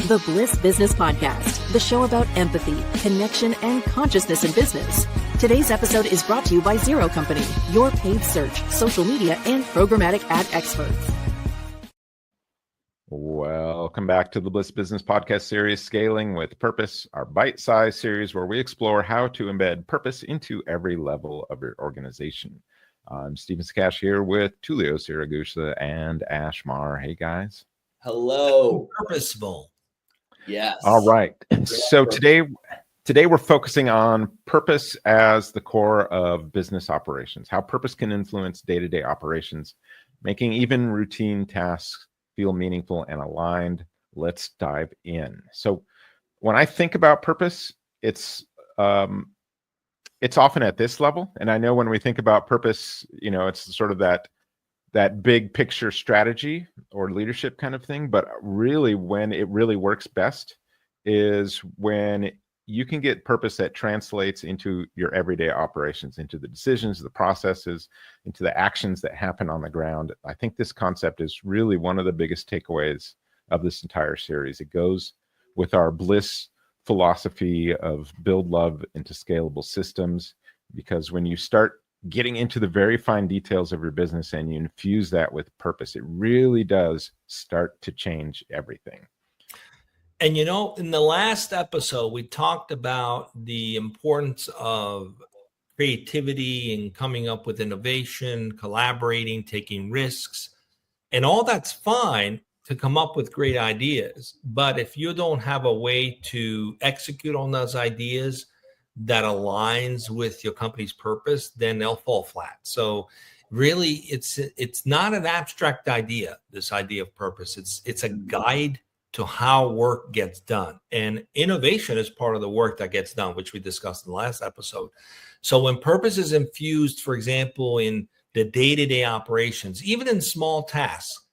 The Bliss Business Podcast, the show about empathy, connection, and consciousness in business. Today's episode is brought to you by Zero Company, your paid search, social media, and programmatic ad experts. Welcome back to the Bliss Business Podcast series, Scaling with Purpose, our bite-sized series where we explore how to embed purpose into every level of your organization. I'm Stephen Sakash here with Tulio Siragusa and Ash Mar. Hey, guys. Hello. Purposeful. Yes. All right. So today we're focusing on purpose as the core of business operations, how purpose can influence day-to-day operations, making even routine tasks feel meaningful and aligned. Let's dive in. So when I think about purpose, it's often at this level. And I know when we think about purpose, it's sort of that big picture strategy or leadership kind of thing. But really, when it really works best is when you can get purpose that translates into your everyday operations, into the decisions, the processes, into the actions that happen on the ground. I think this concept is really one of the biggest takeaways of this entire series. It goes with our Bliss philosophy of build love into scalable systems, because when you start getting into the very fine details of your business and you infuse that with purpose, it really does start to change everything. And in the last episode, we talked about the importance of creativity and coming up with innovation, collaborating, taking risks, and all that's fine to come up with great ideas. But if you don't have a way to execute on those ideas that aligns with your company's purpose, then they'll fall flat. So really, it's not an abstract idea, this idea of purpose. It's a guide to how work gets done. And innovation is part of the work that gets done, which we discussed in the last episode. So when purpose is infused, for example, in the day-to-day operations, even in small tasks,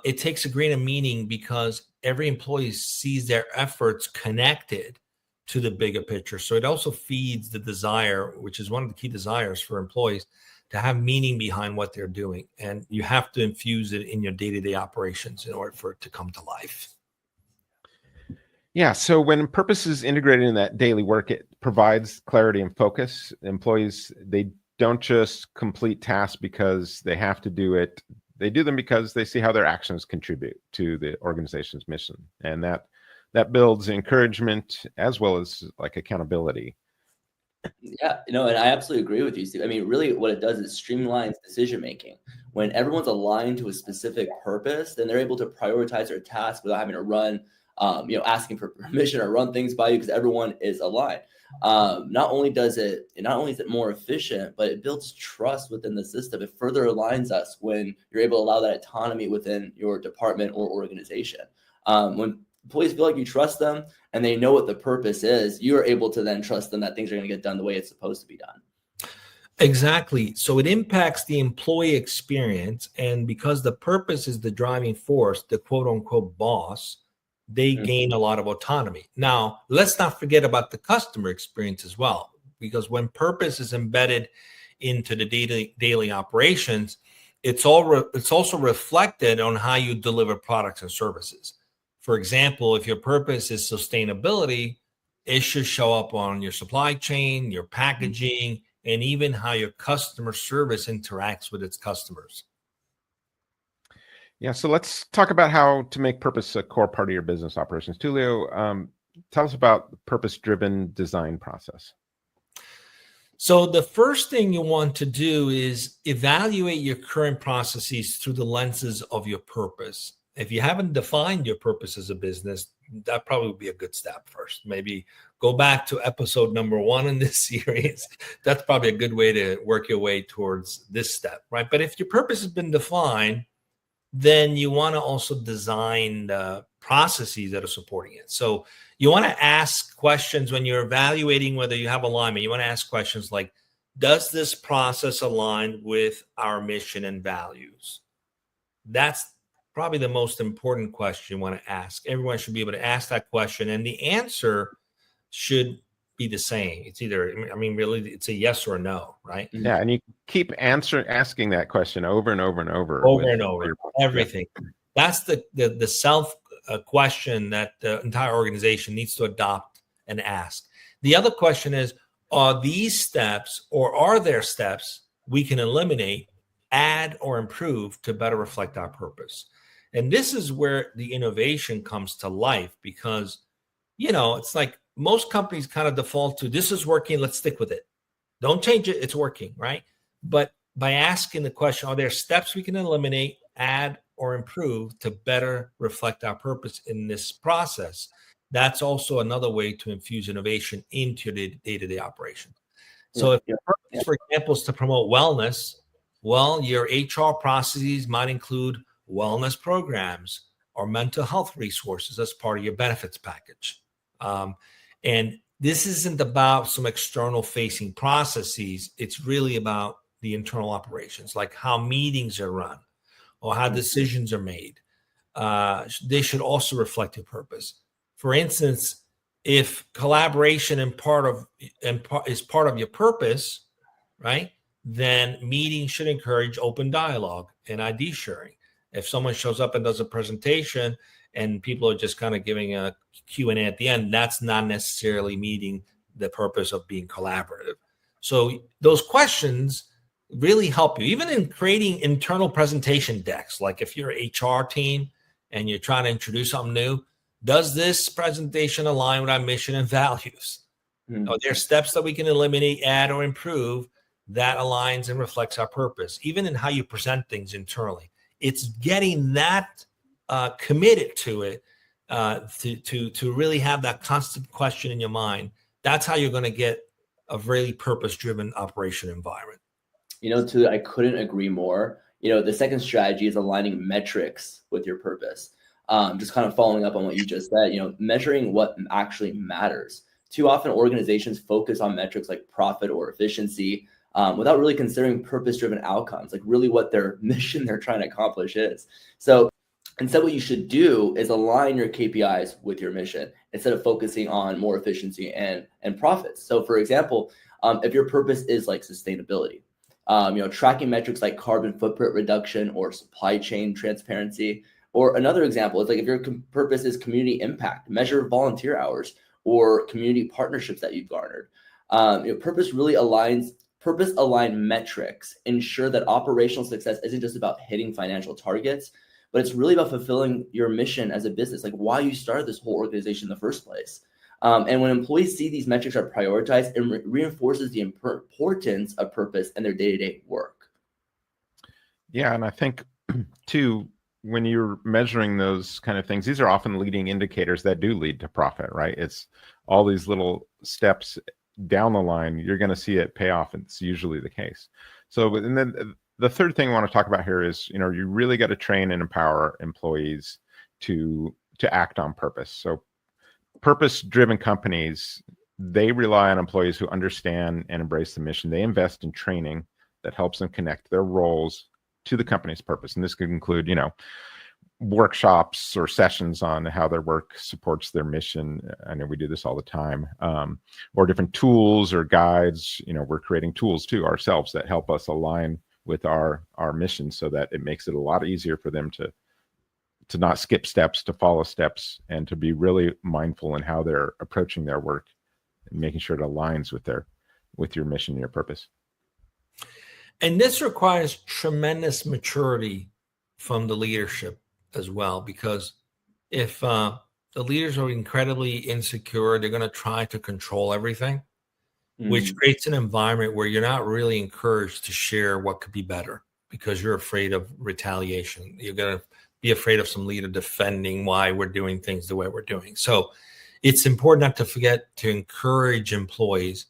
it takes a greater meaning because every employee sees their efforts connected to the bigger picture. So it also feeds the desire, which is one of the key desires for employees, to have meaning behind what they're doing. And you have to infuse it in your day-to-day operations in order for it to come to life. Yeah, so when purpose is integrated in that daily work, it provides clarity and focus. Employees, they don't just complete tasks because they have to do it. They do them because they see how their actions contribute to the organization's mission. And that builds encouragement as well as like accountability. Yeah, and I absolutely agree with you, Steve. I mean, really what it does is streamlines decision-making. When everyone's aligned to a specific purpose, then they're able to prioritize their tasks without having to run, asking for permission or run things by you because everyone is aligned. Not only is it more efficient, but it builds trust within the system. It further aligns us when you're able to allow that autonomy within your department or organization. When employees feel like you trust them and they know what the purpose is, you are able to then trust them that things are going to get done the way it's supposed to be done. Exactly. So it impacts the employee experience. And because the purpose is the driving force, the quote unquote boss, they gain a lot of autonomy. Now, let's not forget about the customer experience as well, because when purpose is embedded into the daily operations, it's also reflected on how you deliver products and services. For example, if your purpose is sustainability, it should show up on your supply chain, your packaging, and even how your customer service interacts with its customers. Yeah, so let's talk about how to make purpose a core part of your business operations. Tulio, tell us about the purpose-driven design process. So the first thing you want to do is evaluate your current processes through the lenses of your purpose. If you haven't defined your purpose as a business, that probably would be a good step first. Maybe go back to episode number 1 in this series. That's probably a good way to work your way towards this step, right? But if your purpose has been defined, then you want to also design the processes that are supporting it. So you want to ask questions when you're evaluating whether you have alignment. You want to ask questions like, does this process align with our mission and values? That's probably the most important question you want to ask. Everyone should be able to ask that question, and the answer should be the same. It's either, really, it's a yes or a no, right? Yeah, and you keep asking that question over and over and over. Everything. That's the self a question that the entire organization needs to adopt and ask. The other question is, are these steps, or are there steps we can eliminate, add, or improve to better reflect our purpose? And this is where the innovation comes to life, because, it's like most companies kind of default to, this is working, let's stick with it. Don't change it, it's working, right? But by asking the question, are there steps we can eliminate, add, or improve to better reflect our purpose in this process? That's also another way to infuse innovation into the day-to-day operation. So if your purpose, for example, is to promote wellness, well, your HR processes might include wellness programs or mental health resources as part of your benefits package. And this isn't about some external facing processes. It's really about the internal operations, like how meetings are run or how decisions are made. They should also reflect your purpose. For instance, if collaboration is part of your purpose, right, then meetings should encourage open dialogue and ID sharing. If someone shows up and does a presentation and people are just kind of giving a Q&A at the end, that's not necessarily meeting the purpose of being collaborative. So those questions really help you, even in creating internal presentation decks. Like if you're an HR team and you're trying to introduce something new, does this presentation align with our mission and values? Are there steps that we can eliminate, add, or improve that aligns and reflects our purpose? Even in how you present things internally, it's getting that committed to it, to really have that constant question in your mind. That's how you're going to get a really purpose-driven operation environment. I couldn't agree more. The second strategy is aligning metrics with your purpose. Just kind of following up on what you just said, measuring what actually matters. Too often organizations focus on metrics like profit or efficiency without really considering purpose-driven outcomes, like really what their mission they're trying to accomplish is. So instead, what you should do is align your KPIs with your mission instead of focusing on more efficiency and profits. So for example, if your purpose is like sustainability, tracking metrics like carbon footprint reduction or supply chain transparency. Or another example is like if your purpose is community impact, measure volunteer hours or community partnerships that you've garnered. Purpose-aligned metrics ensure that operational success isn't just about hitting financial targets, but it's really about fulfilling your mission as a business, like why you started this whole organization in the first place. And when employees see these metrics are prioritized, it reinforces the importance of purpose in their day-to-day work. Yeah, and I think too, when you're measuring those kind of things, these are often leading indicators that do lead to profit, right? It's all these little steps down the line, you're going to see it pay off. It's usually the case. So, and then the third thing I want to talk about here is, you really got to train and empower employees to act on purpose. So purpose-driven companies, they rely on employees who understand and embrace the mission. They invest in training that helps them connect their roles to the company's purpose. And this could include, workshops or sessions on how their work supports their mission. I know we do this all the time, or different tools or guides. We're creating tools too ourselves that help us align with our mission so that it makes it a lot easier for them to not skip steps, to follow steps, and to be really mindful in how they're approaching their work and making sure it aligns with your mission and your purpose. And this requires tremendous maturity from the leadership as well, because if the leaders are incredibly insecure, they're going to try to control everything, which creates an environment where you're not really encouraged to share what could be better because you're afraid of retaliation. You're going to be afraid of some leader defending why we're doing things the way we're doing. So it's important not to forget to encourage employees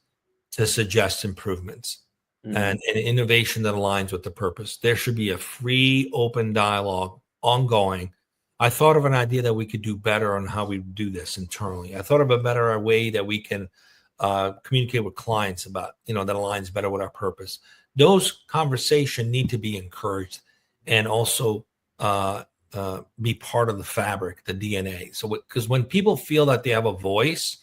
to suggest improvements and innovation that aligns with the purpose. There should be a free, open dialogue ongoing. I thought of an idea that we could do better on how we do this internally. I thought of a better way that we can communicate with clients about, that aligns better with our purpose. Those conversations need to be encouraged and also be part of the fabric, the DNA. So, because when people feel that they have a voice,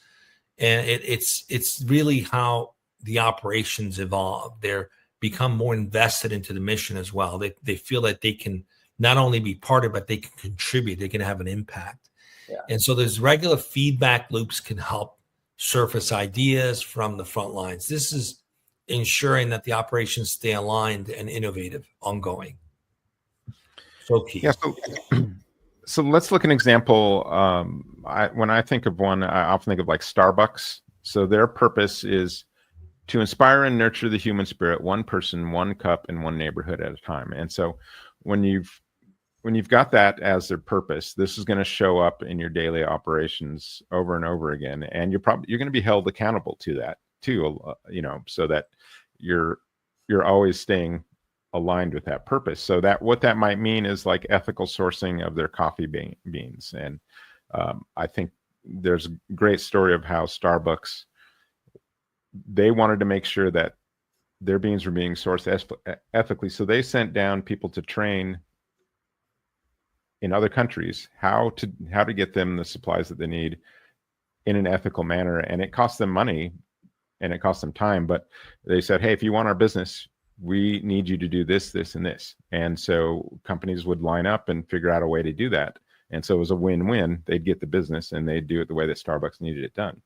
and it's really how the operations evolve. They're become more invested into the mission as well. They feel that they can not only be part of it, but they can contribute. They can have an impact. Yeah. And so there's regular feedback loops can help surface ideas from the front lines. This is ensuring that the operations stay aligned and innovative, ongoing. So key. Yeah. So let's look at an example. When I think of one, I often think of like Starbucks. So their purpose is to inspire and nurture the human spirit, one person, one cup, and one neighborhood at a time. And so when you've got that as their purpose, this is going to show up in your daily operations over and over again, and you're going to be held accountable to that too. So that you're always staying aligned with that purpose. So that what that might mean is like ethical sourcing of their coffee beans. And I think there's a great story of how Starbucks, they wanted to make sure that their beans were being sourced ethically. So they sent down people to train in other countries how to get them the supplies that they need in an ethical manner. And it cost them money and it cost them time, but they said, hey, if you want our business, we need you to do this, this, and this. And so companies would line up and figure out a way to do that. And so it was a win-win. They'd get the business and they'd do it the way that Starbucks needed it done.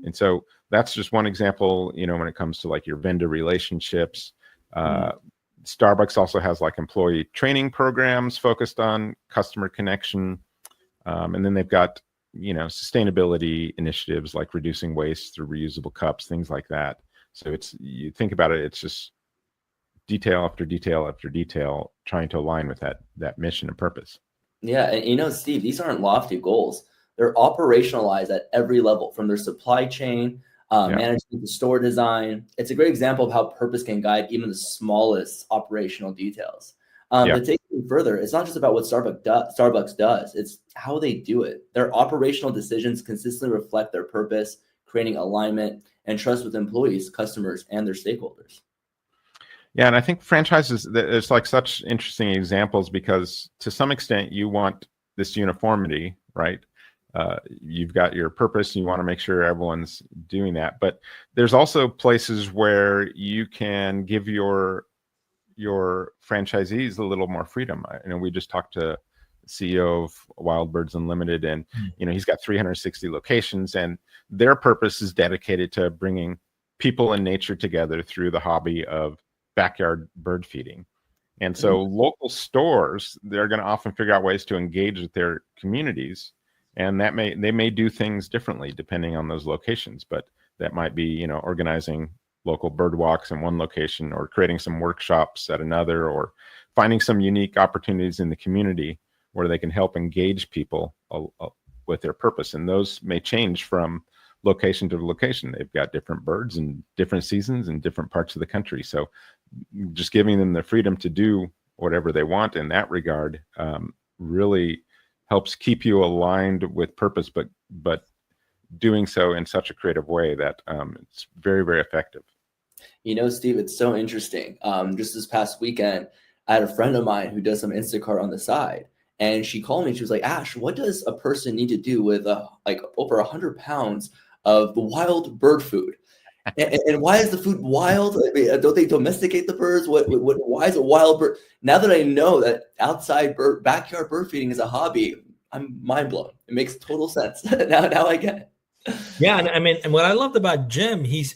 And so that's just one example, when it comes to like your vendor relationships. Starbucks also has like employee training programs focused on customer connection. And then they've got, sustainability initiatives like reducing waste through reusable cups, things like that. So you think about it, it's just detail after detail after detail, trying to align with that mission and purpose. Yeah. And Steve, these aren't lofty goals. They're operationalized at every level, from their supply chain, managing the store design. It's a great example of how purpose can guide even the smallest operational details. But taking it further, it's not just about what Starbucks does, it's how they do it. Their operational decisions consistently reflect their purpose, creating alignment and trust with employees, customers, and their stakeholders. Yeah, and I think franchises, there's like such interesting examples because to some extent you want this uniformity, right? You've got your purpose, you want to make sure everyone's doing that. But there's also places where you can give your franchisees a little more freedom. We just talked to the CEO of Wild Birds Unlimited, and he's got 360 locations, and their purpose is dedicated to bringing people and nature together through the hobby of backyard bird feeding. And so local stores, they're going to often figure out ways to engage with their communities, and they may do things differently depending on those locations, but that might be organizing local bird walks in one location, or creating some workshops at another, or finding some unique opportunities in the community where they can help engage people with their purpose. And those may change from location to location. They've got different birds in different seasons in different parts of the country. So just giving them the freedom to do whatever they want in that regard really helps keep you aligned with purpose, but doing so in such a creative way that it's very, very effective. Steve, it's so interesting. Just this past weekend, I had a friend of mine who does some Instacart on the side, and she called me. She was like, Ash, what does a person need to do with over 100 pounds of wild bird food? And why is the food wild? I mean, don't they domesticate the birds? Why is it wild bird? Now that I know that backyard bird feeding is a hobby, I'm mind blown. It makes total sense. now I get it. Yeah, and what I loved about Jim, he's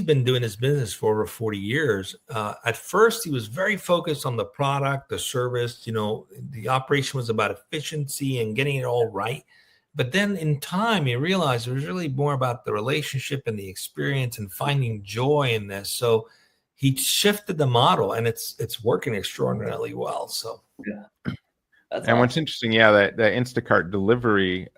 been doing his business for over 40 years. At first, he was very focused on the product, the service. The operation was about efficiency and getting it all right. But then in time, he realized it was really more about the relationship and the experience and finding joy in this. So he shifted the model, and it's working extraordinarily well. So yeah, that's and awesome. What's interesting, that Instacart delivery.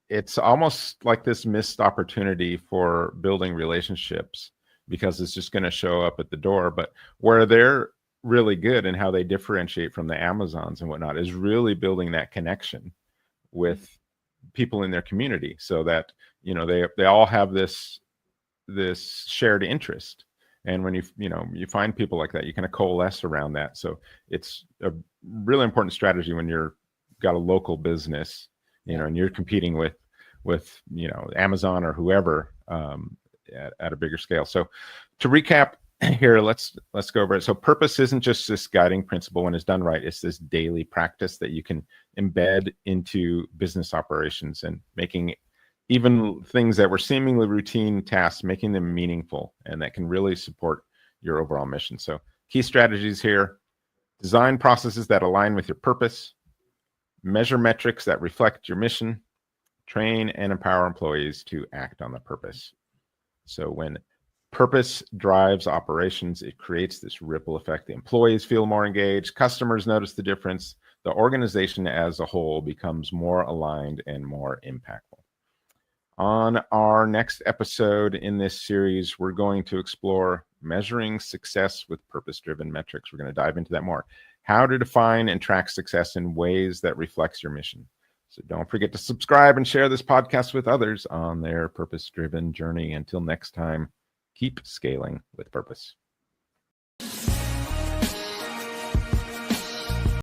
It's almost like this missed opportunity for building relationships, because it's just going to show up at the door. But where they're really good and how they differentiate from the Amazons and whatnot is really building that connection with people in their community, so that they all have this shared interest. And when you find people like that, you kind of coalesce around that. So it's a really important strategy when you're got a local business, and you're competing with Amazon or whoever at a bigger scale. So to recap, here, let's go over it. So purpose isn't just this guiding principle when it's done right. It's this daily practice that you can embed into business operations and making even things that were seemingly routine tasks, making them meaningful, and that can really support your overall mission. So key strategies here: design processes that align with your purpose, measure metrics that reflect your mission, train and empower employees to act on the purpose. So when purpose drives operations, it creates this ripple effect. The employees feel more engaged, customers notice the difference, the organization as a whole becomes more aligned and more impactful. On our next episode in this series, we're going to explore measuring success with purpose-driven metrics. We're going to dive into that more. How to define and track success in ways that reflects your mission. So don't forget to subscribe and share this podcast with others on their purpose-driven journey. Until next time, keep scaling with purpose.